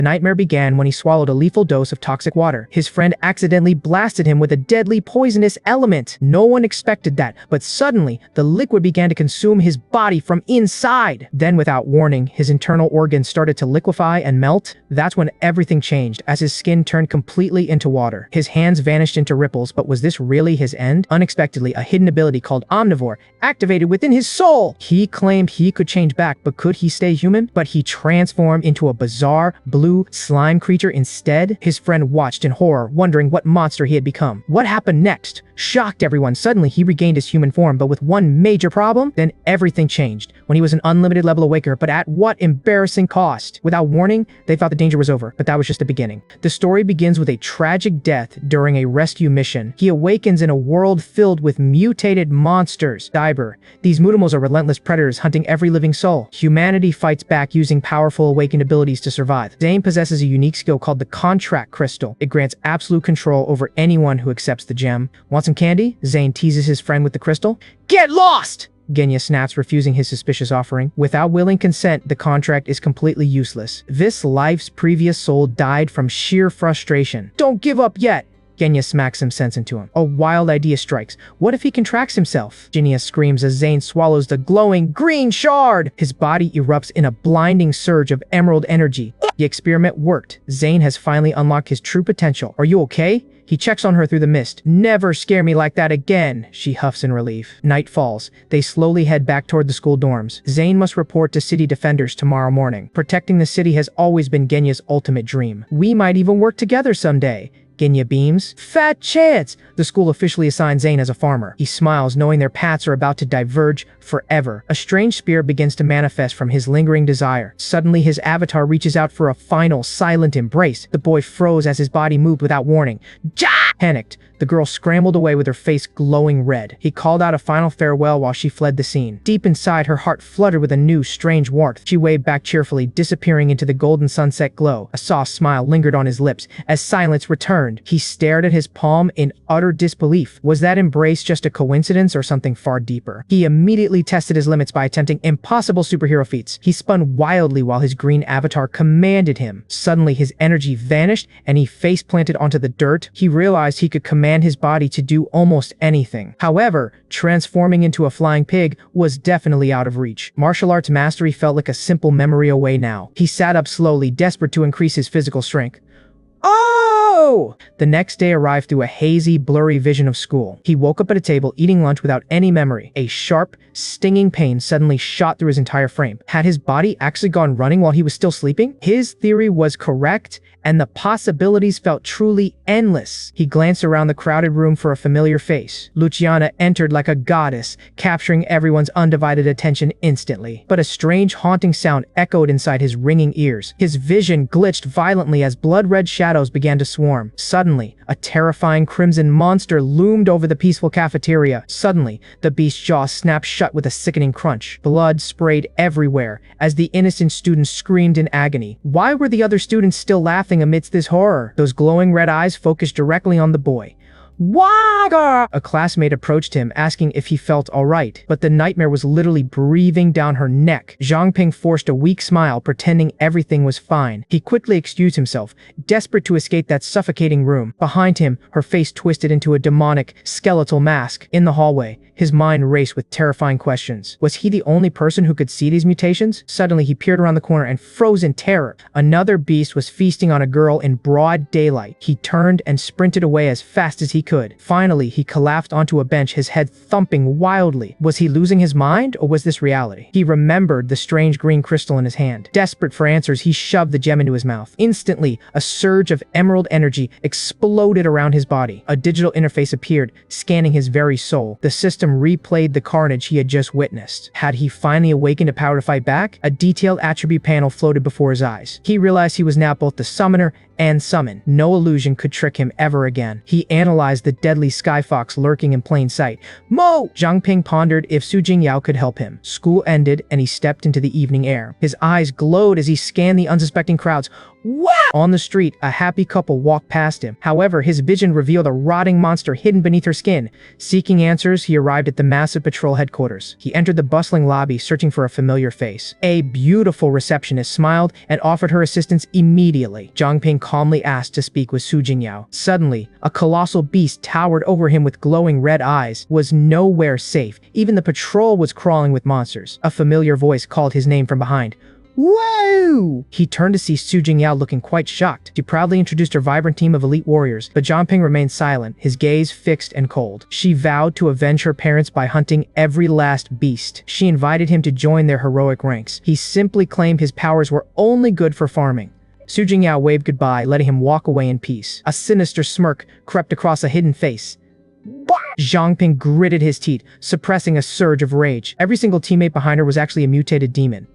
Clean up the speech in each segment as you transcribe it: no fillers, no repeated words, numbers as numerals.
The nightmare began when he swallowed a lethal dose of toxic water. His friend accidentally blasted him with a deadly poisonous element. No one expected that, but suddenly, the liquid began to consume his body from inside. Then, without warning, his internal organs started to liquefy and melt. That's when everything changed, as his skin turned completely into water. His hands vanished into ripples, but was this really his end? Unexpectedly, a hidden ability called Omnivore activated within his soul. He claimed he could change back, but could he stay human? But he transformed into a bizarre, blue slime creature instead. His friend watched in horror, wondering what monster he had become. What happened next shocked everyone. Suddenly, he regained his human form, but with one major problem. Then everything changed when he was an unlimited level awaker, but at what embarrassing cost. Without warning, they thought the danger was over, but that was just the beginning. The story begins with a tragic death during a rescue mission. He awakens in a world filled with mutated monsters. Diber. These Mutamals are relentless predators hunting every living soul. Humanity fights back using powerful awakened abilities to survive. Zane possesses a unique skill called the Contract Crystal. It grants absolute control over anyone who accepts the gem. Want some candy? Zane teases his friend with the crystal. Get lost! Genya snaps, refusing his suspicious offering. Without willing consent, the contract is completely useless. This life's previous soul died from sheer frustration. Don't give up yet! Genya smacks some sense into him. A wild idea strikes. What if he contracts himself? Genya screams as Zane swallows the glowing green shard. His body erupts in a blinding surge of emerald energy. The experiment worked. Zane has finally unlocked his true potential. Are you okay? He checks on her through the mist. Never scare me like that again, she huffs in relief. Night falls. They slowly head back toward the school dorms. Zane must report to city defenders tomorrow morning. Protecting the city has always been Genya's ultimate dream. We might even work together someday. Genya beams. Fat chance! The school officially assigns Zane as a farmer. He smiles, knowing their paths are about to diverge forever. A strange spirit begins to manifest from his lingering desire. Suddenly, his avatar reaches out for a final, silent embrace. The boy froze as his body moved without warning. Ja! Panicked, the girl scrambled away with her face glowing red. He called out a final farewell while she fled the scene. Deep inside, her heart fluttered with a new, strange warmth. She waved back cheerfully, disappearing into the golden sunset glow. A soft smile lingered on his lips as silence returned. He stared at his palm in utter disbelief. Was that embrace just a coincidence or something far deeper? He immediately tested his limits by attempting impossible superhero feats. He spun wildly while his green avatar commanded him. Suddenly, his energy vanished and he face planted onto the dirt. He realized he could command his body to do almost anything. However, transforming into a flying pig was definitely out of reach. Martial arts mastery felt like a simple memory away now. He sat up slowly, desperate to increase his physical strength. Oh! The next day arrived through a hazy, blurry vision of school. He woke up at a table eating lunch without any memory. A sharp, stinging pain suddenly shot through his entire frame. Had his body actually gone running while he was still sleeping? His theory was correct, and the possibilities felt truly endless. He glanced around the crowded room for a familiar face. Luciana entered like a goddess, capturing everyone's undivided attention instantly. But a strange, haunting sound echoed inside his ringing ears. His vision glitched violently as blood-red shadows began to swarm. Suddenly, a terrifying crimson monster loomed over the peaceful cafeteria. Suddenly, the beast's jaw snapped shut with a sickening crunch. Blood sprayed everywhere as the innocent students screamed in agony. Why were the other students still laughing amidst this horror? Those glowing red eyes focused directly on the boy. Waga! A classmate approached him, asking if he felt alright, but the nightmare was literally breathing down her neck. Zhang Ping forced a weak smile, pretending everything was fine. He quickly excused himself, desperate to escape that suffocating room. Behind him, her face twisted into a demonic, skeletal mask. In the hallway, his mind raced with terrifying questions. Was he the only person who could see these mutations? Suddenly, he peered around the corner and froze in terror. Another beast was feasting on a girl in broad daylight. He turned and sprinted away as fast as he could. Finally, he collapsed onto a bench, his head thumping wildly. Was he losing his mind, or was this reality? He remembered the strange green crystal in his hand. Desperate for answers, he shoved the gem into his mouth. Instantly, a surge of emerald energy exploded around his body. A digital interface appeared, scanning his very soul. The system replayed the carnage he had just witnessed. Had he finally awakened a power to fight back? A detailed attribute panel floated before his eyes. He realized he was now both the summoner and summoned. No illusion could trick him ever again. He analyzed the deadly sky fox lurking in plain sight. Mo! Zhang Ping pondered if Su Jingyao could help him. School ended and he stepped into the evening air. His eyes glowed as he scanned the unsuspecting crowds. Wow! On the street, a happy couple walked past him. However, his vision revealed a rotting monster hidden beneath her skin. Seeking answers, he arrived at the massive patrol headquarters. He entered the bustling lobby, searching for a familiar face. A beautiful receptionist smiled and offered her assistance immediately. Zhang Ping calmly asked to speak with Su Jingyao. Suddenly, a colossal beast towered over him with glowing red eyes. Was nowhere safe. Even the patrol was crawling with monsters. A familiar voice called his name from behind. Whoa! He turned to see Su Jingyao looking quite shocked. She proudly introduced her vibrant team of elite warriors, but Zhang Ping remained silent, his gaze fixed and cold. She vowed to avenge her parents by hunting every last beast. She invited him to join their heroic ranks. He simply claimed his powers were only good for farming. Su Jingyao waved goodbye, letting him walk away in peace. A sinister smirk crept across a hidden face. Zhang Ping gritted his teeth, suppressing a surge of rage. Every single teammate behind her was actually a mutated demon.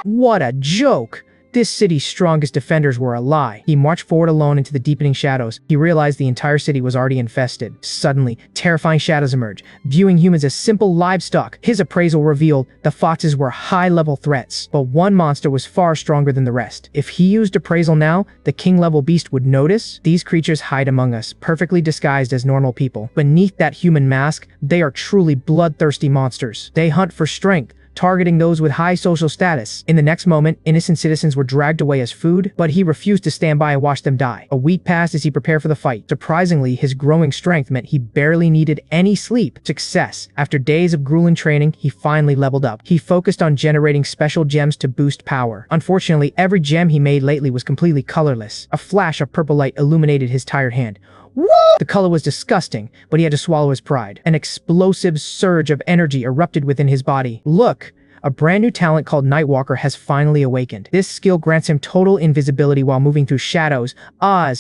What a joke! This city's strongest defenders were a lie. He marched forward alone into the deepening shadows. He realized the entire city was already infested. Suddenly, terrifying shadows emerged, viewing humans as simple livestock. His appraisal revealed the foxes were high-level threats, but one monster was far stronger than the rest. If he used appraisal now, the king-level beast would notice. These creatures hide among us, perfectly disguised as normal people. Beneath that human mask, they are truly bloodthirsty monsters. They hunt for strength, targeting those with high social status. In the next moment, innocent citizens were dragged away as food, but he refused to stand by and watch them die. A week passed as he prepared for the fight. Surprisingly, his growing strength meant he barely needed any sleep. Success. After days of grueling training, he finally leveled up. He focused on generating special gems to boost power. Unfortunately, every gem he made lately was completely colorless. A flash of purple light illuminated his tired hand. Woo! The color was disgusting, but he had to swallow his pride. An explosive surge of energy erupted within his body. Look! A brand new talent called Nightwalker has finally awakened. This skill grants him total invisibility while moving through shadows.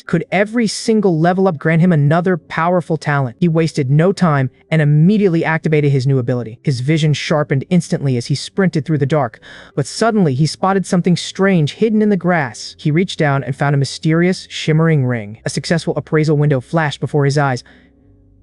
Could every single level up grant him another powerful talent? He wasted no time and immediately activated his new ability. His vision sharpened instantly as he sprinted through the dark. But suddenly, he spotted something strange hidden in the grass. He reached down and found a mysterious, shimmering ring. A successful appraisal window flashed before his eyes.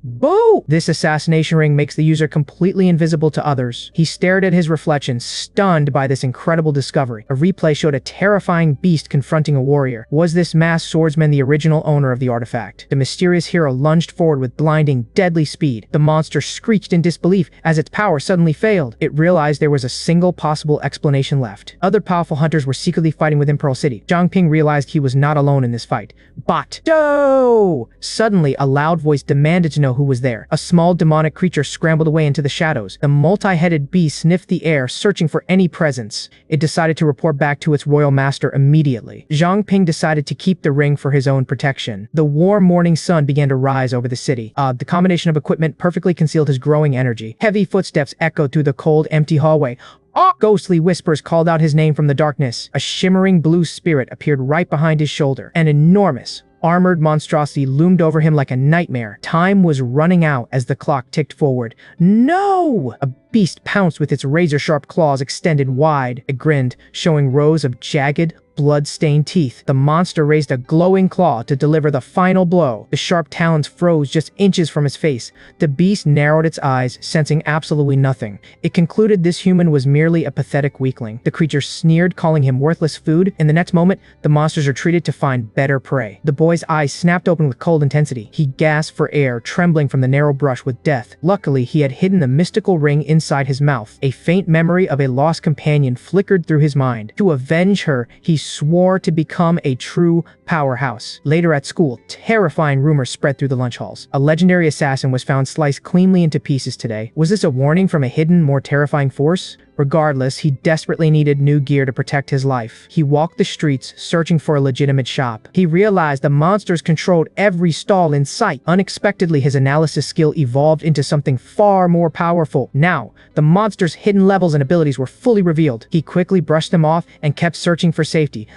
Boo! This assassination ring makes the user completely invisible to others. He stared at his reflection, stunned by this incredible discovery. A replay showed a terrifying beast confronting a warrior. Was this masked swordsman the original owner of the artifact? The mysterious hero lunged forward with blinding, deadly speed. The monster screeched in disbelief as its power suddenly failed. It realized there was a single possible explanation left. Other powerful hunters were secretly fighting within Pearl City. Zhang Ping realized he was not alone in this fight. But, no! Suddenly, a loud voice demanded to know who was there. A small demonic creature scrambled away into the shadows. The multi-headed beast sniffed the air, searching for any presence. It decided to report back to its royal master immediately. Zhang Ping decided to keep the ring for his own protection. The warm morning sun began to rise over the city. The combination of equipment perfectly concealed his growing energy. Heavy footsteps echoed through the cold, empty hallway. Ghostly whispers called out his name from the darkness. A shimmering blue spirit appeared right behind his shoulder. An enormous, armored monstrosity loomed over him like a nightmare. Time was running out as the clock ticked forward. No! A beast pounced with its razor-sharp claws extended wide. It grinned, showing rows of jagged, blood-stained teeth. The monster raised a glowing claw to deliver the final blow. The sharp talons froze just inches from his face. The beast narrowed its eyes, sensing absolutely nothing. It concluded this human was merely a pathetic weakling. The creature sneered, calling him worthless food. In the next moment, the monsters retreated to find better prey. The boy's eyes snapped open with cold intensity. He gasped for air, trembling from the narrow brush with death. Luckily, he had hidden the mystical ring inside his mouth. A faint memory of a lost companion flickered through his mind. To avenge her, he swore to become a true powerhouse. Later at school, terrifying rumors spread through the lunch halls. A legendary assassin was found sliced cleanly into pieces today. Was this a warning from a hidden, more terrifying force? Regardless, he desperately needed new gear to protect his life. He walked the streets, searching for a legitimate shop. He realized the monsters controlled every stall in sight. Unexpectedly, his analysis skill evolved into something far more powerful. Now, the monsters' hidden levels and abilities were fully revealed. He quickly brushed them off and kept searching for safety.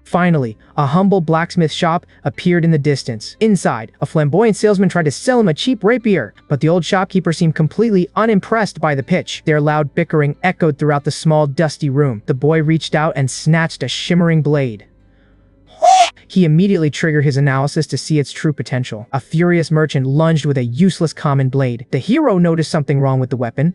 Finally, a humble blacksmith shop appeared in the distance. Inside, a flamboyant salesman tried to sell him a cheap rapier, but the old shopkeeper seemed completely unimpressed by the pitch. Their loud bickering echoed throughout the small, dusty room. The boy reached out and snatched a shimmering blade. He immediately triggered his analysis to see its true potential. A furious merchant lunged with a useless common blade. The hero noticed something wrong with the weapon.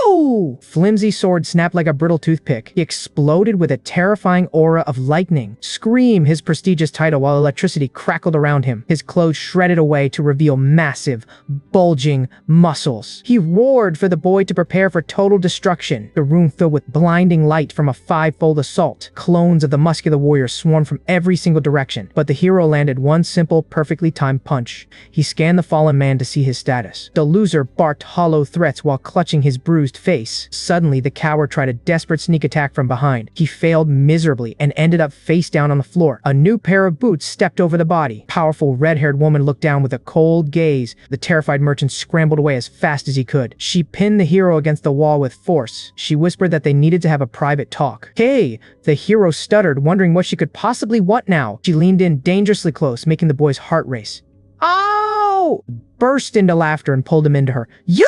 Woo! Flimsy sword snapped like a brittle toothpick. He exploded with a terrifying aura of lightning. Scream his prestigious title while electricity crackled around him. His clothes shredded away to reveal massive, bulging muscles. He roared for the boy to prepare for total destruction. The room filled with blinding light from a five-fold assault. Clones of the muscular warrior swarmed from every single direction, but the hero landed one simple, perfectly timed punch. He scanned the fallen man to see his status. The loser barked hollow threats while clutching his bruised face. Suddenly, the coward tried a desperate sneak attack from behind. He failed miserably and ended up face down on the floor. A new pair of boots stepped over the body. Powerful red-haired woman looked down with a cold gaze. The terrified merchant scrambled away as fast as he could. She pinned the hero against the wall with force. She whispered that they needed to have a private talk. Hey, the hero stuttered, wondering what she could possibly want now. She leaned in dangerously close, making the boy's heart race. Ow! Burst into laughter and pulled him into her. Yeah!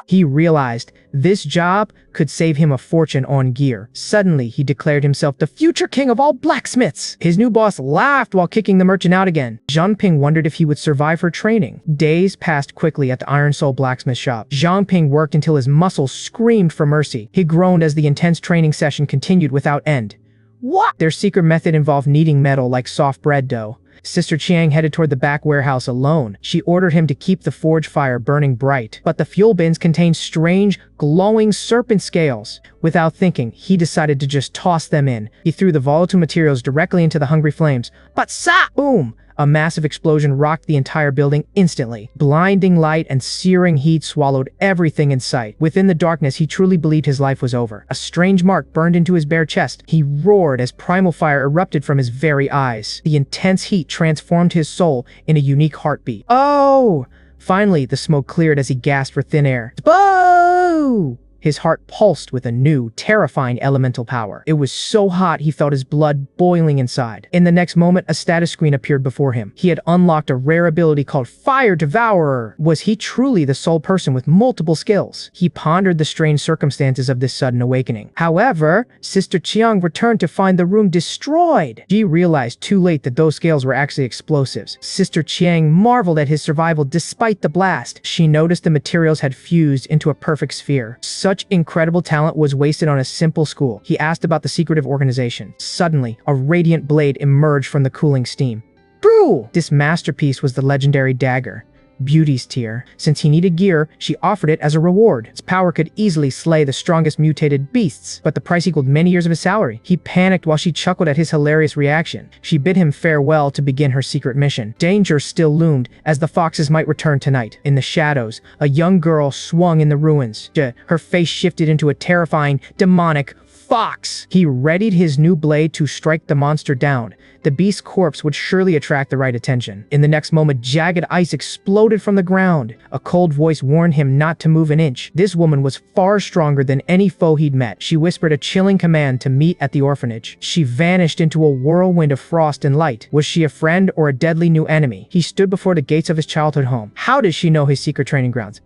He realized this job could save him a fortune on gear. Suddenly, he declared himself the future king of all blacksmiths. His new boss laughed while kicking the merchant out again. Zhangping wondered if he would survive her training. Days passed quickly at the Iron Soul blacksmith shop. Zhangping worked until his muscles screamed for mercy. He groaned as the intense training session continued without end. What? Their secret method involved kneading metal like soft bread dough. Sister Chiang headed toward the back warehouse alone. She ordered him to keep the forge fire burning bright, but the fuel bins contained strange, glowing serpent scales. Without thinking, he decided to just toss them in. He threw the volatile materials directly into the hungry flames. But boom! A massive explosion rocked the entire building instantly. Blinding light and searing heat swallowed everything in sight. Within the darkness, he truly believed his life was over. A strange mark burned into his bare chest. He roared as primal fire erupted from his very eyes. The intense heat transformed his soul in a unique heartbeat. Oh! Finally, the smoke cleared as he gasped for thin air. Boo! His heart pulsed with a new, terrifying elemental power. It was so hot he felt his blood boiling inside. In the next moment, a status screen appeared before him. He had unlocked a rare ability called Fire Devourer. Was he truly the sole person with multiple skills? He pondered the strange circumstances of this sudden awakening. However, Sister Chiang returned to find the room destroyed. She realized too late that those scales were actually explosives. Sister Chiang marveled at his survival despite the blast. She noticed the materials had fused into a perfect sphere. Such incredible talent was wasted on a simple school. He asked about the secretive organization. Suddenly, a radiant blade emerged from the cooling steam. Boo! This masterpiece was the legendary dagger, Beauty's Tear. Since he needed gear, she offered it as a reward. Its power could easily slay the strongest mutated beasts, but the price equaled many years of his salary. He panicked while she chuckled at his hilarious reaction. She bid him farewell to begin her secret mission. Danger still loomed, as the foxes might return tonight. In the shadows, a young girl swung in the ruins. Her face shifted into a terrifying, demonic fox. He readied his new blade to strike the monster down. The beast's corpse would surely attract the right attention. In the next moment, jagged ice exploded from the ground. A cold voice warned him not to move an inch. This woman was far stronger than any foe he'd met. She whispered a chilling command to meet at the orphanage. She vanished into a whirlwind of frost and light. Was she a friend or a deadly new enemy? He stood before the gates of his childhood home. How did she know his secret training grounds?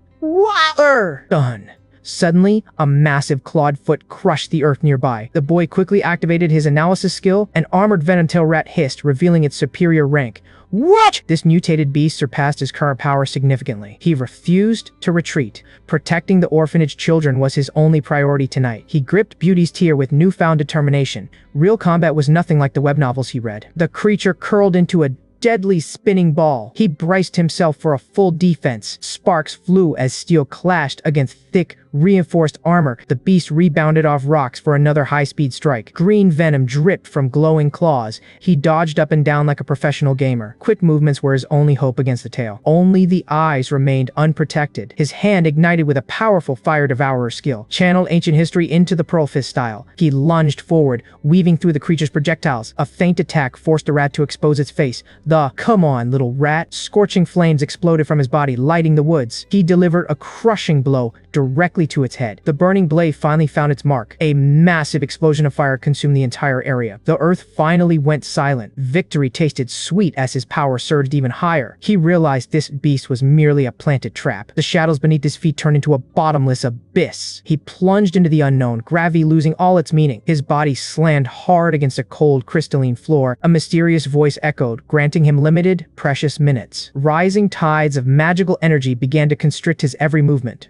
Done. Suddenly, a massive clawed foot crushed the earth nearby. The boy quickly activated his analysis skill. An armored venom-tail rat hissed, revealing its superior rank. What? This mutated beast surpassed his current power significantly. He refused to retreat. Protecting the orphanage children was his only priority tonight. He gripped Beauty's Tear with newfound determination. Real combat was nothing like the web novels he read. The creature curled into a deadly spinning ball. He braced himself for a full defense. Sparks flew as steel clashed against thick, reinforced armor. The beast rebounded off rocks for another high-speed strike. Green venom dripped from glowing claws. He dodged up and down like a professional gamer. Quick movements were his only hope against the tail. Only the eyes remained unprotected. His hand ignited with a powerful Fire Devourer skill. Channeled ancient history into the Pearl Fist style. He lunged forward, weaving through the creature's projectiles. A faint attack forced the rat to expose its face. Come on, little rat. Scorching flames exploded from his body, lighting the woods. He delivered a crushing blow directly to its head. The burning blade finally found its mark. A massive explosion of fire consumed the entire area. The earth finally went silent. Victory tasted sweet as his power surged even higher. He realized this beast was merely a planted trap. The shadows beneath his feet turned into a bottomless abyss. He plunged into the unknown, gravity losing all its meaning. His body slammed hard against a cold, crystalline floor. A mysterious voice echoed, granting him limited, precious minutes. Rising tides of magical energy began to constrict his every movement.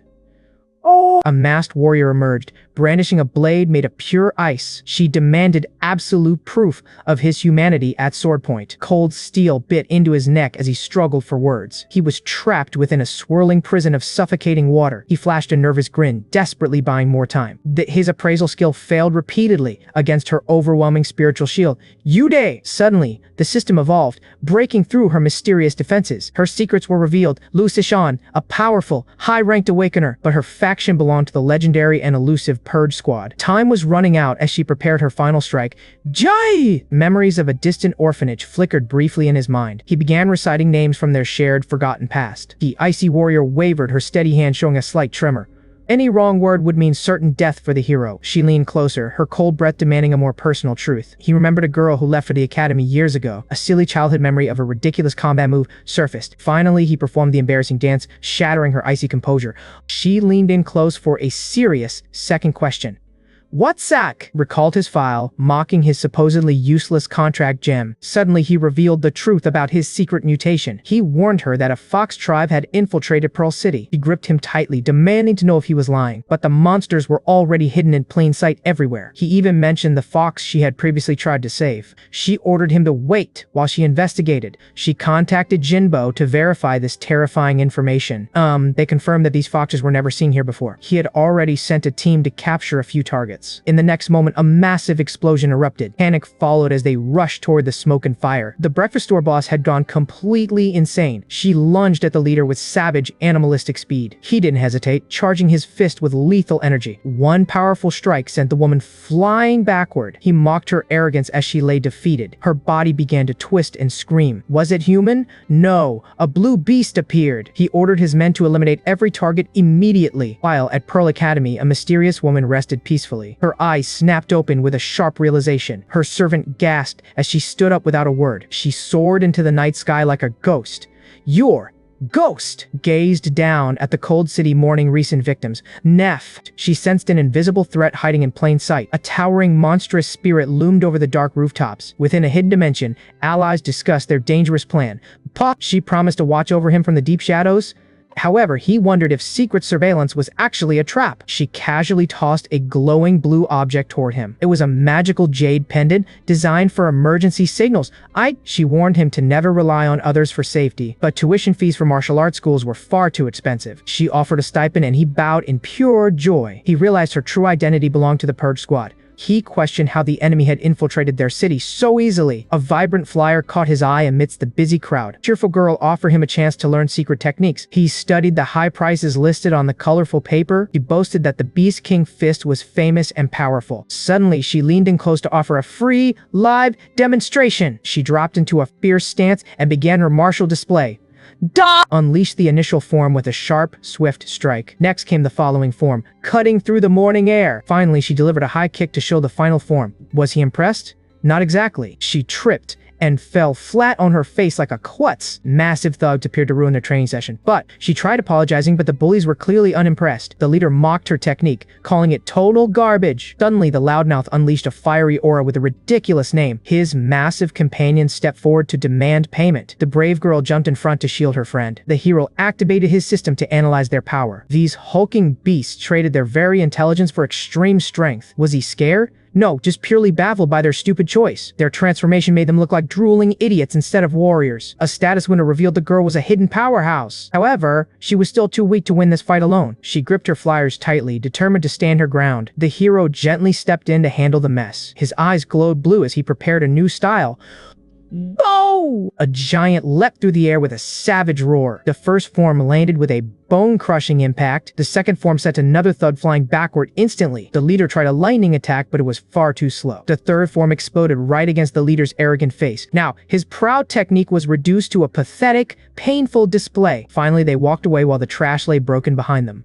Oh! A masked warrior emerged, brandishing a blade made of pure ice. She demanded absolute proof of his humanity at sword point. Cold steel bit into his neck as he struggled for words. He was trapped within a swirling prison of suffocating water. He flashed a nervous grin, desperately buying more time. His appraisal skill failed repeatedly against her overwhelming spiritual shield. Yude! Suddenly, the system evolved, breaking through her mysterious defenses. Her secrets were revealed. Lu Sishan, a powerful, high-ranked awakener, but her faction belonged to the legendary and elusive Purge Squad. Time was running out as she prepared her final strike. Jai! Memories of a distant orphanage flickered briefly in his mind. He began reciting names from their shared, forgotten past. The icy warrior wavered, her steady hand showing a slight tremor. Any wrong word would mean certain death for the hero. She leaned closer, her cold breath demanding a more personal truth. He remembered a girl who left for the academy years ago. A silly childhood memory of a ridiculous combat move surfaced. Finally, he performed the embarrassing dance, shattering her icy composure. She leaned in close for a serious second question. What's that? Recalled his file, mocking his supposedly useless contract gem. Suddenly he revealed the truth about his secret mutation. He warned her that a fox tribe had infiltrated Pearl City. He gripped him tightly, demanding to know if he was lying. But the monsters were already hidden in plain sight everywhere. He even mentioned the fox she had previously tried to save. She ordered him to wait while she investigated. She contacted Jinbo to verify this terrifying information. They confirmed that these foxes were never seen here before. He had already sent a team to capture a few targets. In the next moment, a massive explosion erupted. Panic followed as they rushed toward the smoke and fire. The breakfast store boss had gone completely insane. She lunged at the leader with savage, animalistic speed. He didn't hesitate, charging his fist with lethal energy. One powerful strike sent the woman flying backward. He mocked her arrogance as she lay defeated. Her body began to twist and scream. Was it human? No. A blue beast appeared. He ordered his men to eliminate every target immediately. While at Pearl Academy, a mysterious woman rested peacefully. Her eyes snapped open with a sharp realization. Her servant gasped as she stood up without a word. She soared into the night sky like a ghost. Your ghost gazed down at the cold city mourning recent victims. Neff. She sensed an invisible threat hiding in plain sight. A towering, monstrous spirit loomed over the dark rooftops. Within a hidden dimension, allies discussed their dangerous plan. She promised to watch over him from the deep shadows. However, he wondered if secret surveillance was actually a trap. She casually tossed a glowing blue object toward him. It was a magical jade pendant designed for emergency signals. She warned him to never rely on others for safety, but tuition fees for martial arts schools were far too expensive. She offered a stipend and he bowed in pure joy. He realized her true identity belonged to the Purge Squad. He questioned how the enemy had infiltrated their city so easily. A vibrant flyer caught his eye amidst the busy crowd. A cheerful girl offered him a chance to learn secret techniques. He studied the high prices listed on the colorful paper. He boasted that the Beast King fist was famous and powerful. Suddenly, she leaned in close to offer a free, live demonstration. She dropped into a fierce stance and began her martial display. Unleashed the initial form with a sharp, swift strike. Next came the following form, cutting through the morning air. Finally, she delivered a high kick to show the final form. Was he impressed? Not exactly. She tripped and fell flat on her face like a klutz. Massive thugs appeared to ruin their training session. But she tried apologizing, but the bullies were clearly unimpressed. The leader mocked her technique, calling it total garbage. Suddenly, the loudmouth unleashed a fiery aura with a ridiculous name. His massive companion stepped forward to demand payment. The brave girl jumped in front to shield her friend. The hero activated his system to analyze their power. These hulking beasts traded their very intelligence for extreme strength. Was he scared? No, just purely baffled by their stupid choice. Their transformation made them look like drooling idiots instead of warriors. A status window revealed the girl was a hidden powerhouse. However, she was still too weak to win this fight alone. She gripped her flyers tightly, determined to stand her ground. The hero gently stepped in to handle the mess. His eyes glowed blue as he prepared a new style. Bow! A giant leapt through the air with a savage roar. The first form landed with a bone-crushing impact. The second form sent another thud flying backward instantly. The leader tried a lightning attack, but it was far too slow. The third form exploded right against the leader's arrogant face. Now, his proud technique was reduced to a pathetic, painful display. Finally, they walked away while the trash lay broken behind them.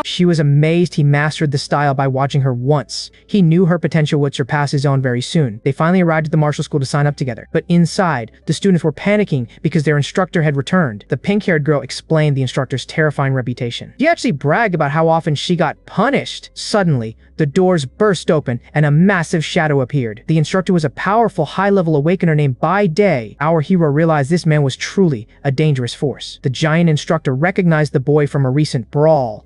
She was amazed he mastered the style by watching her once. He knew her potential would surpass his own very soon. They finally arrived at the martial school to sign up together. But inside, the students were panicking because their instructor had returned. The pink-haired girl explained the instructor's terrifying reputation. She actually bragged about how often she got punished. Suddenly, the doors burst open and a massive shadow appeared. The instructor was a powerful high-level awakener named Bai Day. Our hero realized this man was truly a dangerous force. The giant instructor recognized the boy from a recent brawl.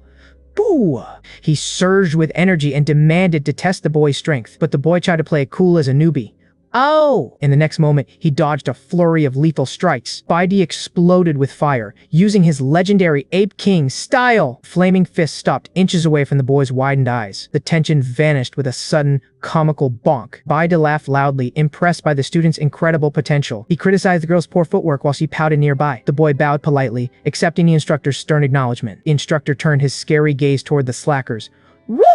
Boo! He surged with energy and demanded to test the boy's strength, but the boy tried to play it cool as a newbie. Oh! In the next moment, he dodged a flurry of lethal strikes. Spidey exploded with fire, using his legendary Ape King style. Flaming fists stopped inches away from the boy's widened eyes. The tension vanished with a sudden, comical bonk. Spidey laughed loudly, impressed by the student's incredible potential. He criticized the girl's poor footwork while she pouted nearby. The boy bowed politely, accepting the instructor's stern acknowledgement. The instructor turned his scary gaze toward the slackers.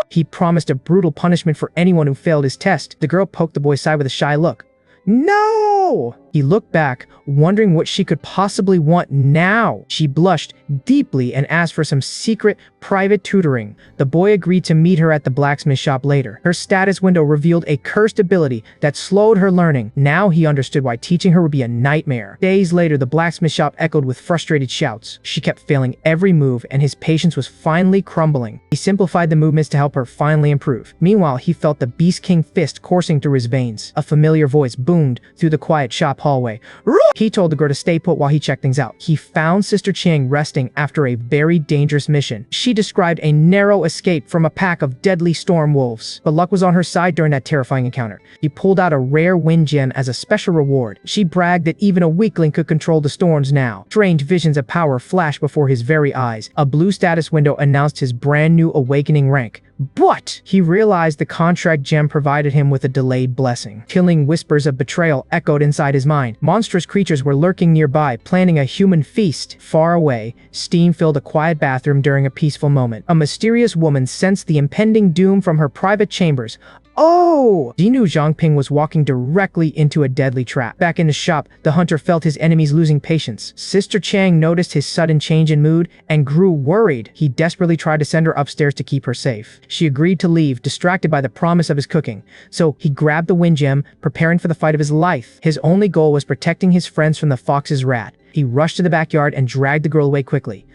He promised a brutal punishment for anyone who failed his test. The girl poked the boy's side with a shy look. No! He looked back, wondering what she could possibly want now. She blushed deeply and asked for some secret, private tutoring. The boy agreed to meet her at the blacksmith shop later. Her status window revealed a cursed ability that slowed her learning. Now he understood why teaching her would be a nightmare. Days later, the blacksmith shop echoed with frustrated shouts. She kept failing every move, and his patience was finally crumbling. He simplified the movements to help her finally improve. Meanwhile, he felt the Beast King fist coursing through his veins. A familiar voice boomed through the quiet shop hallway. He told the girl to stay put while he checked things out. He found Sister Chang resting after a very dangerous mission. She described a narrow escape from a pack of deadly storm wolves, but luck was on her side during that terrifying encounter. He pulled out a rare wind gem as a special reward. She bragged that even a weakling could control the storms now. Strange visions of power flashed before his very eyes. A blue status window announced his brand new awakening rank. But he realized the contract gem provided him with a delayed blessing. Killing whispers of betrayal echoed inside his mind. Monstrous creatures were lurking nearby, planning a human feast. Far away, steam filled a quiet bathroom during a peaceful moment. A mysterious woman sensed the impending doom from her private chambers. Oh! He knew Zhangping was walking directly into a deadly trap. Back in the shop, the hunter felt his enemies losing patience. Sister Chang noticed his sudden change in mood and grew worried. He desperately tried to send her upstairs to keep her safe. She agreed to leave, distracted by the promise of his cooking. So he grabbed the wind gem, preparing for the fight of his life. His only goal was protecting his friends from the fox's wrath. He rushed to the backyard and dragged the girl away quickly.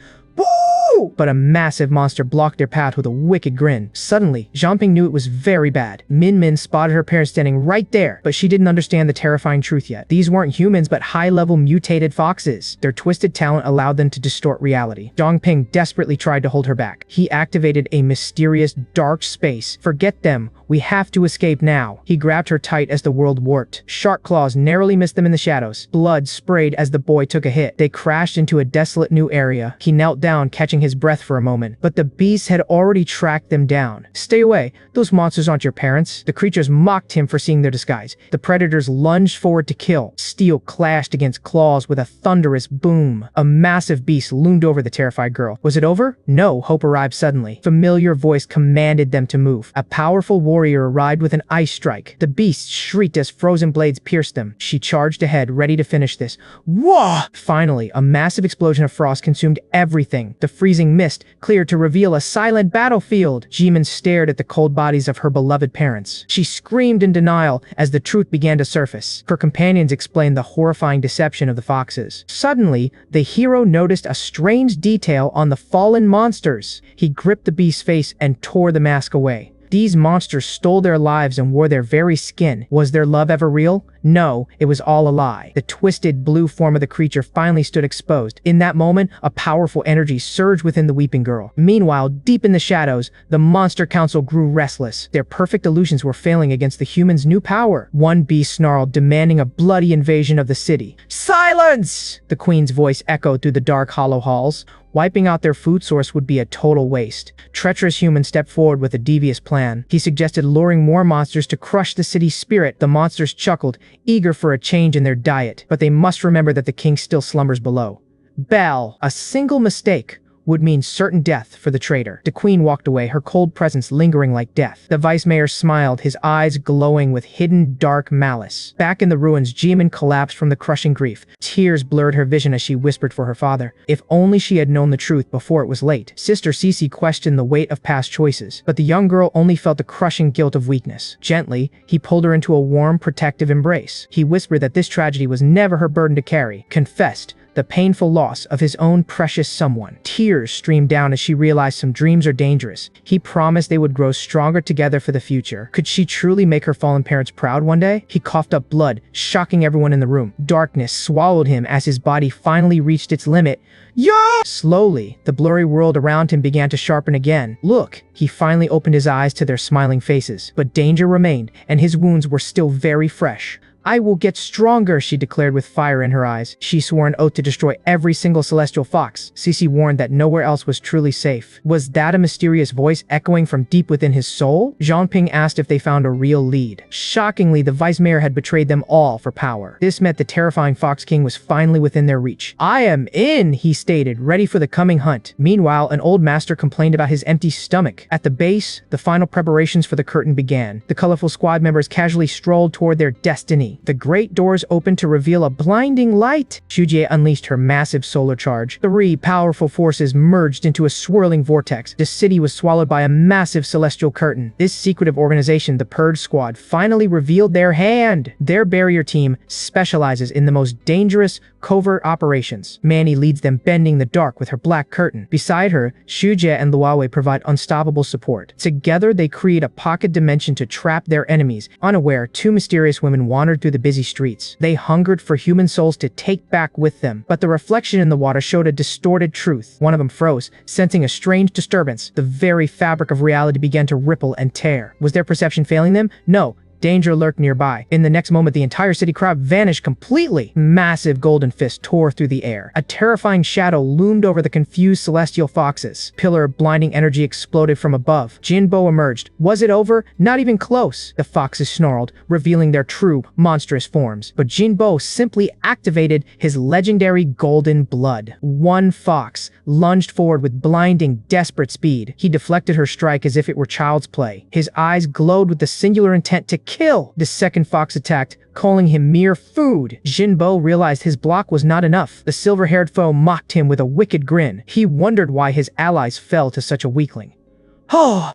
But a massive monster blocked their path with a wicked grin. Suddenly, Zhangping knew it was very bad. Min Min spotted her parents standing right there, but she didn't understand the terrifying truth yet. These weren't humans, but high-level mutated foxes. Their twisted talent allowed them to distort reality. Zhangping desperately tried to hold her back. He activated a mysterious dark space. Forget them. We have to escape now. He grabbed her tight as the world warped. Shark claws narrowly missed them in the shadows. Blood sprayed as the boy took a hit. They crashed into a desolate new area. He knelt down, catching his breath for a moment, but the beast had already tracked them down. Stay away. Those monsters aren't your parents. The creatures mocked him for seeing their disguise. The predators lunged forward to kill. Steel clashed against claws with a thunderous boom. A massive beast loomed over the terrified girl. Was it over? No, hope arrived suddenly. Familiar voice commanded them to move. A powerful warrior arrived with an ice strike. The beast shrieked as frozen blades pierced them. She charged ahead, ready to finish this. Whoa! Finally, a massive explosion of frost consumed everything. The freezing mist cleared to reveal a silent battlefield. Jimin stared at the cold bodies of her beloved parents. She screamed in denial as the truth began to surface. Her companions explained the horrifying deception of the foxes. Suddenly, the hero noticed a strange detail on the fallen monsters. He gripped the beast's face and tore the mask away. These monsters stole their lives and wore their very skin. Was their love ever real? No, it was all a lie. The twisted blue form of the creature finally stood exposed. In that moment, a powerful energy surged within the weeping girl. Meanwhile, deep in the shadows, the Monster Council grew restless. Their perfect illusions were failing against the humans' new power. One beast snarled, demanding a bloody invasion of the city. Silence! The queen's voice echoed through the dark, hollow halls. Wiping out their food source would be a total waste. Treacherous human stepped forward with a devious plan. He suggested luring more monsters to crush the city's spirit. The monsters chuckled, eager for a change in their diet. But they must remember that the king still slumbers below. Bell, a single mistake would mean certain death for the traitor. The queen walked away, her cold presence lingering like death. The vice mayor smiled, his eyes glowing with hidden dark malice. Back in the ruins, Jimin collapsed from the crushing grief. Tears blurred her vision as she whispered for her father. If only she had known the truth before it was late. Sister Cece questioned the weight of past choices, but the young girl only felt the crushing guilt of weakness. Gently, he pulled her into a warm, protective embrace. He whispered that this tragedy was never her burden to carry, confessed the painful loss of his own precious someone. Tears streamed down as she realized some dreams are dangerous. He promised they would grow stronger together for the future. Could she truly make her fallen parents proud one day? He coughed up blood, shocking everyone in the room. Darkness swallowed him as his body finally reached its limit. Yeah! Slowly, the blurry world around him began to sharpen again. Look, he finally opened his eyes to their smiling faces. But danger remained, and his wounds were still very fresh. I will get stronger, she declared with fire in her eyes. She swore an oath to destroy every single celestial fox. Cece warned that nowhere else was truly safe. Was that a mysterious voice echoing from deep within his soul? Zhangping asked if they found a real lead. Shockingly, the vice mayor had betrayed them all for power. This meant the terrifying Fox King was finally within their reach. I am in, he stated, ready for the coming hunt. Meanwhile, an old master complained about his empty stomach. At the base, the final preparations for the curtain began. The colorful squad members casually strolled toward their destiny. The great doors opened to reveal a blinding light. Shujie unleashed her massive solar charge. 3 powerful forces merged into a swirling vortex. The city was swallowed by a massive celestial curtain. This secretive organization, the Purge Squad, finally revealed their hand. Their barrier team specializes in the most dangerous covert operations. Manny leads them, bending the dark with her black curtain. Beside her, Shujie and Luawe provide unstoppable support. Together, they create a pocket dimension to trap their enemies. Unaware, 2 mysterious women wandered through the busy streets. They hungered for human souls to take back with them, but the reflection in the water showed a distorted truth. One of them froze, sensing a strange disturbance. The very fabric of reality began to ripple and tear. Was their perception failing them? No. Danger lurked nearby. In the next moment, the entire city crowd vanished completely. Massive golden fist tore through the air. A terrifying shadow loomed over the confused celestial foxes. Pillar of blinding energy exploded from above. Jinbo emerged. Was it over? Not even close. The foxes snarled, revealing their true, monstrous forms. But Jinbo simply activated his legendary golden blood. One fox lunged forward with blinding, desperate speed. He deflected her strike as if it were child's play. His eyes glowed with the singular intent to kill. The second fox attacked, calling him mere food. Jinbo realized his block was not enough. The silver-haired foe mocked him with a wicked grin. He wondered why his allies fell to such a weakling.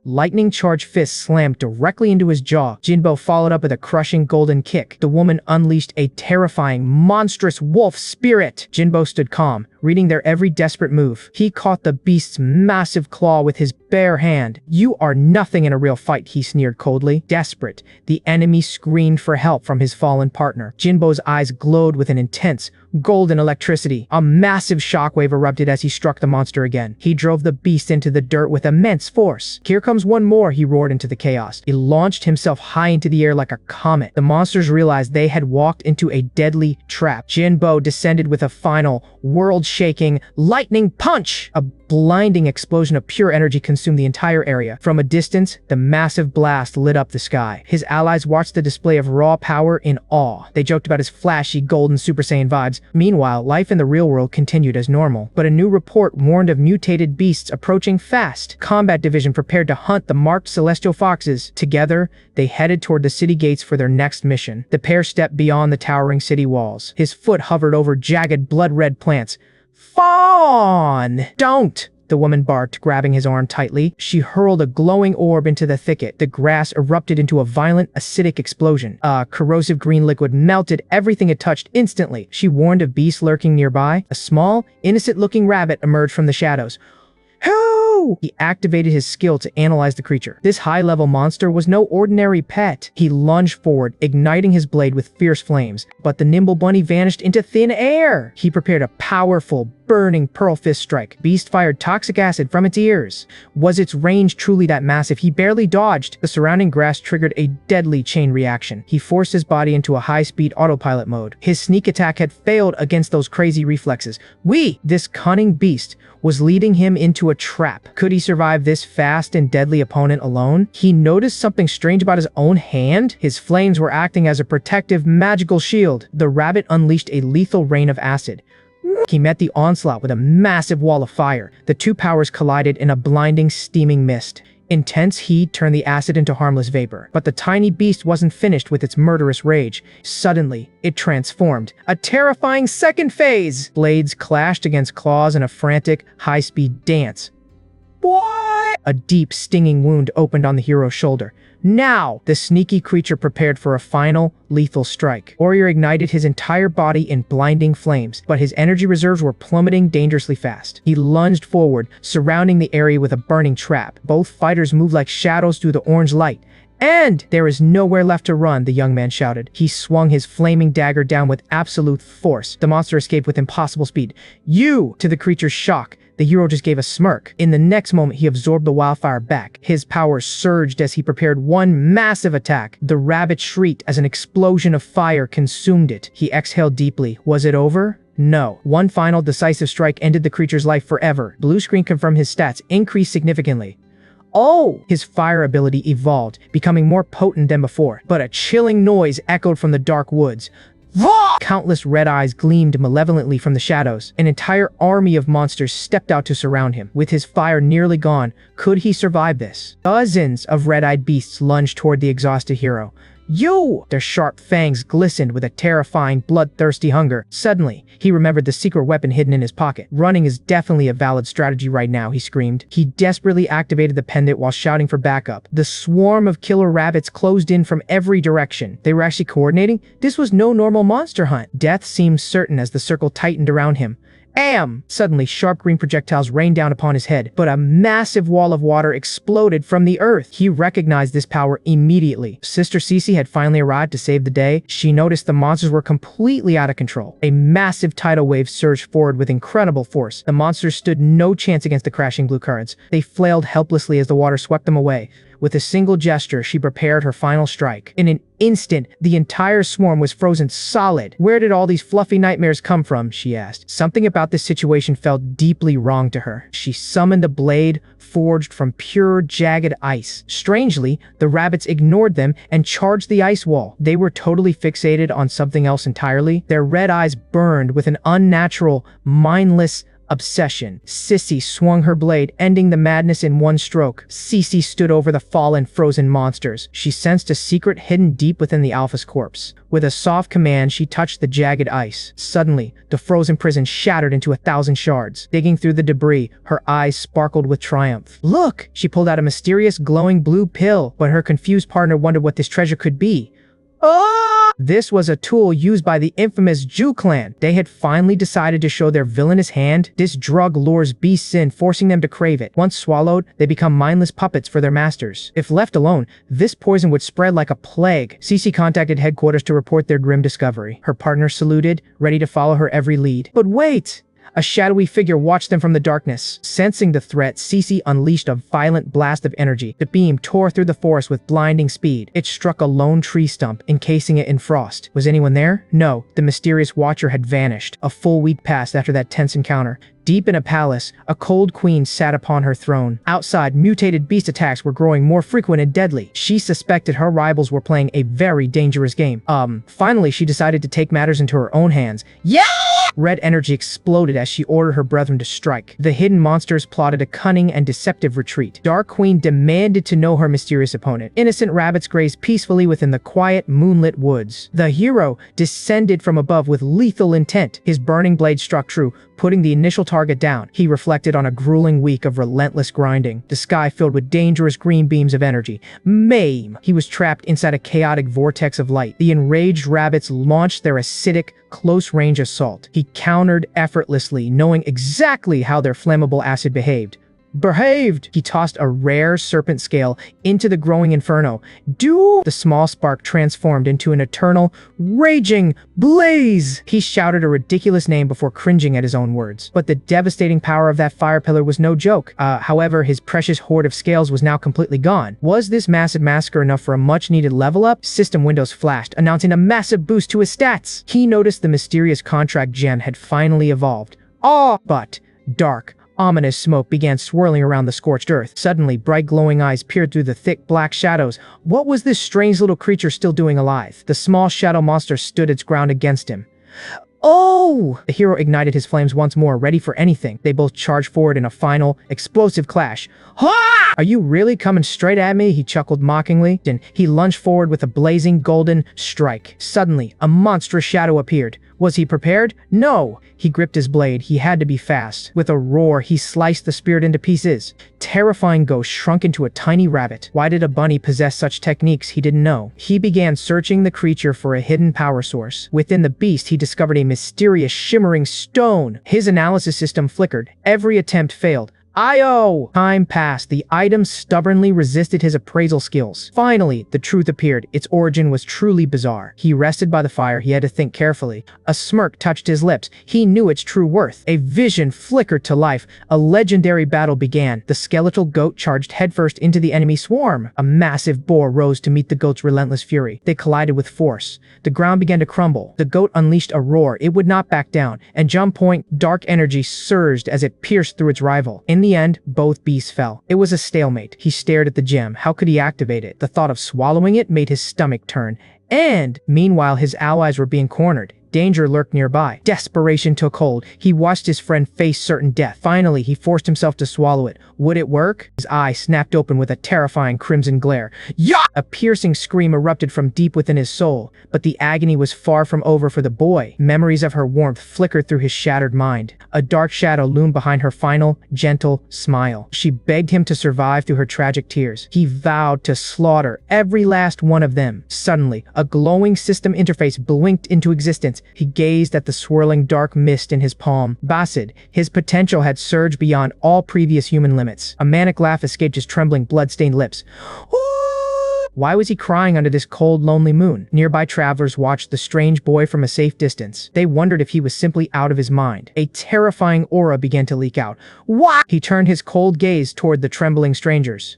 Lightning-charged fists slammed directly into his jaw. Jinbo followed up with a crushing golden kick. The woman unleashed a terrifying, monstrous wolf spirit. Jinbo stood calm, reading their every desperate move. He caught the beast's massive claw with his bare hand. You are nothing in a real fight, he sneered coldly. Desperate, the enemy screamed for help from his fallen partner. Jinbo's eyes glowed with an intense, golden electricity. A massive shockwave erupted as he struck the monster again. He drove the beast into the dirt with immense force. Here comes one more, he roared into the chaos. He launched himself high into the air like a comet. The monsters realized they had walked into a deadly trap. Jinbo descended with a final, world-shaking, lightning punch! A blinding explosion of pure energy consumed the entire area. From a distance, the massive blast lit up the sky. His allies watched the display of raw power in awe. They joked about his flashy golden Super Saiyan vibes. Meanwhile, life in the real world continued as normal. But a new report warned of mutated beasts approaching fast. Combat Division prepared to hunt the marked celestial foxes. Together, they headed toward the city gates for their next mission. The pair stepped beyond the towering city walls. His foot hovered over jagged, blood-red plants. Fawn! Don't! The woman barked, grabbing his arm tightly. She hurled a glowing orb into the thicket. The grass erupted into a violent, acidic explosion. A corrosive green liquid melted everything it touched instantly. She warned of beasts lurking nearby. A small, innocent-looking rabbit emerged from the shadows. Who? He activated his skill to analyze the creature. This high-level monster was no ordinary pet. He lunged forward, igniting his blade with fierce flames, but the nimble bunny vanished into thin air. He prepared a powerful, burning pearl fist strike. Beast fired toxic acid from its ears. Was its range truly that massive? He barely dodged. The surrounding grass triggered a deadly chain reaction. He forced his body into a high-speed autopilot mode. His sneak attack had failed against those crazy reflexes. This cunning beast was leading him into a trap. Could he survive this fast and deadly opponent alone? He noticed something strange about his own hand. His flames were acting as a protective, magical shield. The rabbit unleashed a lethal rain of acid. He met the onslaught with a massive wall of fire. The two powers collided in a blinding, steaming mist. Intense heat turned the acid into harmless vapor. But the tiny beast wasn't finished with its murderous rage. Suddenly, it transformed. A terrifying second phase! Blades clashed against claws in a frantic, high-speed dance. What? A deep, stinging wound opened on the hero's shoulder. Now, the sneaky creature prepared for a final, lethal strike. Warrior ignited his entire body in blinding flames, but his energy reserves were plummeting dangerously fast. He lunged forward, surrounding the area with a burning trap. Both fighters moved like shadows through the orange light. And there is nowhere left to run, the young man shouted. He swung his flaming dagger down with absolute force. The monster escaped with impossible speed. You! To the creature's shock, the hero just gave a smirk. In the next moment, he absorbed the wildfire back. His power surged as he prepared one massive attack. The rabbit shrieked as an explosion of fire consumed it. He exhaled deeply. Was it over? No. One final decisive strike ended the creature's life forever. Blue screen confirmed his stats increased significantly. Oh! His fire ability evolved, becoming more potent than before. But a chilling noise echoed from the dark woods. Countless red eyes gleamed malevolently from the shadows. An entire army of monsters stepped out to surround him. With his fire nearly gone, could he survive this? Dozens of red-eyed beasts lunged toward the exhausted hero. You! Their sharp fangs glistened with a terrifying, bloodthirsty hunger. Suddenly, he remembered the secret weapon hidden in his pocket. Running is definitely a valid strategy right now, he screamed. He desperately activated the pendant while shouting for backup. The swarm of killer rabbits closed in from every direction. They were actually coordinating? This was no normal monster hunt. Death seemed certain as the circle tightened around him. Am! Suddenly, sharp green projectiles rained down upon his head, but a massive wall of water exploded from the earth. He recognized this power immediately. Sister Cece had finally arrived to save the day. She noticed the monsters were completely out of control. A massive tidal wave surged forward with incredible force. The monsters stood no chance against the crashing blue currents. They flailed helplessly as the water swept them away. With a single gesture, she prepared her final strike. In an instant, the entire swarm was frozen solid. Where did all these fluffy nightmares come from? She asked. Something about this situation felt deeply wrong to her. She summoned a blade forged from pure, jagged ice. Strangely, the rabbits ignored them and charged the ice wall. They were totally fixated on something else entirely. Their red eyes burned with an unnatural, mindless obsession. Sissy swung her blade, ending the madness in one stroke. Cece stood over the fallen, frozen monsters. She sensed a secret hidden deep within the Alpha's corpse. With a soft command, she touched the jagged ice. Suddenly, the frozen prison shattered into 1,000 shards. Digging through the debris, her eyes sparkled with triumph. Look! She pulled out a mysterious glowing blue pill, but her confused partner wondered what this treasure could be. Oh! This was a tool used by the infamous Jew clan. They had finally decided to show their villainous hand. This drug lures beasts in, forcing them to crave it. Once swallowed, they become mindless puppets for their masters. If left alone, this poison would spread like a plague. Cece contacted headquarters to report their grim discovery. Her partner saluted, ready to follow her every lead. But wait! A shadowy figure watched them from the darkness. Sensing the threat, Cece unleashed a violent blast of energy. The beam tore through the forest with blinding speed. It struck a lone tree stump, encasing it in frost. Was anyone there? No. The mysterious watcher had vanished. A full week passed after that tense encounter. Deep in a palace, a cold queen sat upon her throne. Outside, mutated beast attacks were growing more frequent and deadly. She suspected her rivals were playing a very dangerous game. Finally, she decided to take matters into her own hands. Yeah! Red energy exploded as she ordered her brethren to strike. The hidden monsters plotted a cunning and deceptive retreat. Dark Queen demanded to know her mysterious opponent. Innocent rabbits grazed peacefully within the quiet, moonlit woods. The hero descended from above with lethal intent. His burning blade struck true, putting the initial target down. He reflected on a grueling week of relentless grinding. The sky filled with dangerous green beams of energy. Mame! He was trapped inside a chaotic vortex of light. The enraged rabbits launched their acidic, close-range assault. He countered effortlessly, knowing exactly how their flammable acid behaved. He tossed a rare serpent scale into the growing inferno. The small spark transformed into an eternal, raging blaze. He shouted a ridiculous name before cringing at his own words. But the devastating power of that fire pillar was no joke. However, his precious hoard of scales was now completely gone. Was this massive massacre enough for a much-needed level up? System windows flashed, announcing a massive boost to his stats. He noticed the mysterious contract gem had finally evolved. But dark, ominous smoke began swirling around the scorched earth. Suddenly, bright glowing eyes peered through the thick black shadows. What was this strange little creature still doing alive? The small shadow monster stood its ground against him. Ooh! The hero ignited his flames once more, ready for anything. They both charged forward in a final, explosive clash. Ha! Are you really coming straight at me? He chuckled mockingly. Then he lunged forward with a blazing golden strike. Suddenly, a monstrous shadow appeared. Was he prepared? No! He gripped his blade. He had to be fast. With a roar, he sliced the spirit into pieces. Terrifying ghost shrunk into a tiny rabbit. Why did a bunny possess such techniques? He didn't know. He began searching the creature for a hidden power source. Within the beast, he discovered a mysterious shimmering stone. His analysis system flickered. Every attempt failed. IO! Time passed. The item stubbornly resisted his appraisal skills. Finally, the truth appeared. Its origin was truly bizarre. He rested by the fire. He had to think carefully. A smirk touched his lips. He knew its true worth. A vision flickered to life. A legendary battle began. The skeletal goat charged headfirst into the enemy swarm. A massive boar rose to meet the goat's relentless fury. They collided with force. The ground began to crumble. The goat unleashed a roar. It would not back down. And jump point, dark energy surged as it pierced through its rival. In the end, both beasts fell. It was a stalemate. He stared at the gem. How could he activate it? The thought of swallowing it made his stomach turn. And, meanwhile, his allies were being cornered. Danger lurked nearby. Desperation took hold. He watched his friend face certain death. Finally, he forced himself to swallow it. Would it work? His eye snapped open with a terrifying crimson glare. Yah! A piercing scream erupted from deep within his soul. But the agony was far from over for the boy. Memories of her warmth flickered through his shattered mind. A dark shadow loomed behind her final, gentle smile. She begged him to survive through her tragic tears. He vowed to slaughter every last one of them. Suddenly, a glowing system interface blinked into existence. He gazed at the swirling dark mist in his palm. Basid, his potential had surged beyond all previous human limits. A manic laugh escaped his trembling, blood-stained lips. Why was he crying under this cold, lonely moon? Nearby travelers watched the strange boy from a safe distance. They wondered if he was simply out of his mind. A terrifying aura began to leak out. What? He turned his cold gaze toward the trembling strangers.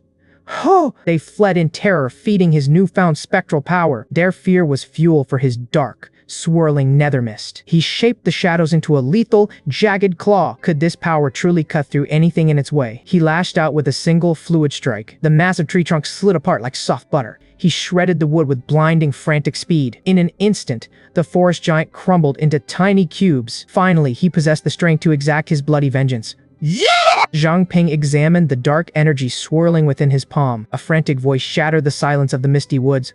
Oh! They fled in terror, feeding his newfound spectral power. Their fear was fuel for his dark, swirling nether mist. He shaped the shadows into a lethal, jagged claw. Could this power truly cut through anything in its way? He lashed out with a single fluid strike. The massive tree trunk slid apart like soft butter. He shredded the wood with blinding, frantic speed. In an instant, the forest giant crumbled into tiny cubes. Finally, he possessed the strength to exact his bloody vengeance. Yeah! Zhang Ping examined the dark energy swirling within his palm. A frantic voice shattered the silence of the misty woods.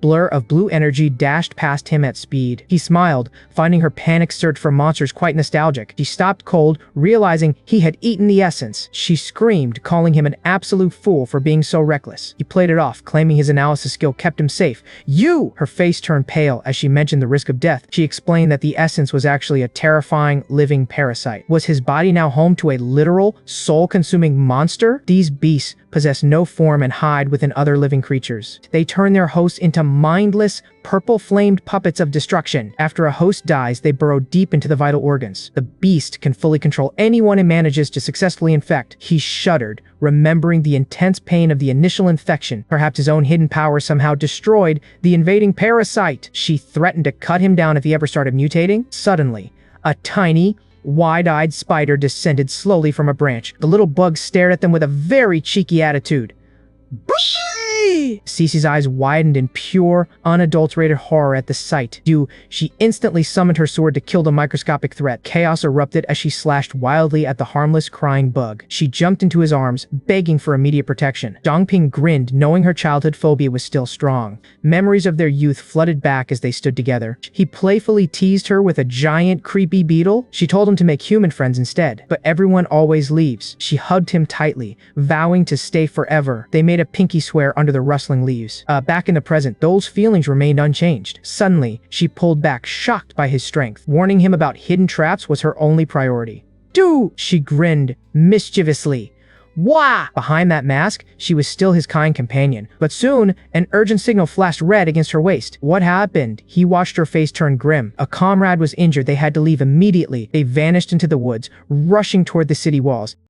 Blur of blue energy dashed past him at speed. He smiled, finding her panic search for monsters quite nostalgic. She stopped cold, realizing he had eaten the essence. She screamed, calling him an absolute fool for being so reckless. He played it off, claiming his analysis skill kept him safe. You! Her face turned pale as she mentioned the risk of death. She explained that the essence was actually a terrifying, living parasite. Was his body now home to a literal, soul-consuming monster? These beasts possess no form and hide within other living creatures. They turn their hosts into mindless, purple-flamed puppets of destruction. After a host dies, they burrow deep into the vital organs. The beast can fully control anyone it manages to successfully infect. He shuddered, remembering the intense pain of the initial infection. Perhaps his own hidden power somehow destroyed the invading parasite. She threatened to cut him down if he ever started mutating. Suddenly, a tiny, wide-eyed spider descended slowly from a branch. The little bug stared at them with a very cheeky attitude. Cece's eyes widened in pure, unadulterated horror at the sight. She instantly summoned her sword to kill the microscopic threat. Chaos erupted as she slashed wildly at the harmless, crying bug. She jumped into his arms, begging for immediate protection. Dongping grinned, knowing her childhood phobia was still strong. Memories of their youth flooded back as they stood together. He playfully teased her with a giant, creepy beetle. She told him to make human friends instead. But everyone always leaves. She hugged him tightly, vowing to stay forever. They made a pinky swear under the rustling leaves. Back in the present, those feelings remained unchanged. Suddenly, she pulled back, shocked by his strength. Warning him about hidden traps was her only priority. She grinned mischievously. Wah! Behind that mask, she was still his kind companion. But soon, an urgent signal flashed red against her waist. What happened? He watched her face turn grim. A comrade was injured. They had to leave immediately. They vanished into the woods, rushing toward the city walls.